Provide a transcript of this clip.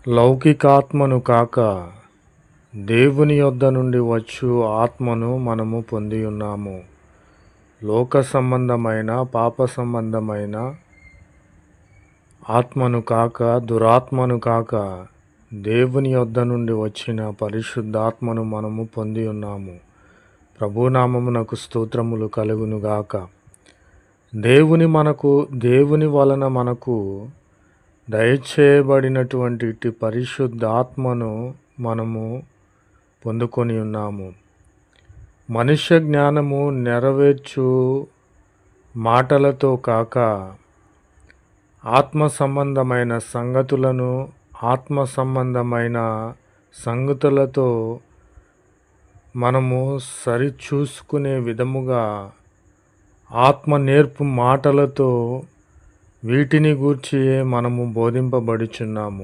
లౌకికాత్మను కాక దేవుని యొద్ద నుండి వచ్చు ఆత్మను మనము పొందియున్నాము. లోక సంబంధమైన పాప సంబంధమైన ఆత్మను కాక దురాత్మను కాక దేవుని యొద్ద నుండి వచ్చిన పరిశుద్ధాత్మను మనము పొందియున్నాము. ప్రభునామమునకు స్తోత్రములు కలుగునుగాక. దేవుని వలన మనకు దయచేయబడినటువంటి ఇట్టి పరిశుద్ధాత్మను మనము పొందుకొని ఉన్నాము. మనుష్య జ్ఞానము నెరవేర్చు మాటలతో కాక ఆత్మ సంబంధమైన సంగతులతో మనము సరిచూసుకునే విధముగా ఆత్మ నేర్పు మాటలతో వీటిని గూర్చి మనము బోధింపబడుచున్నాము.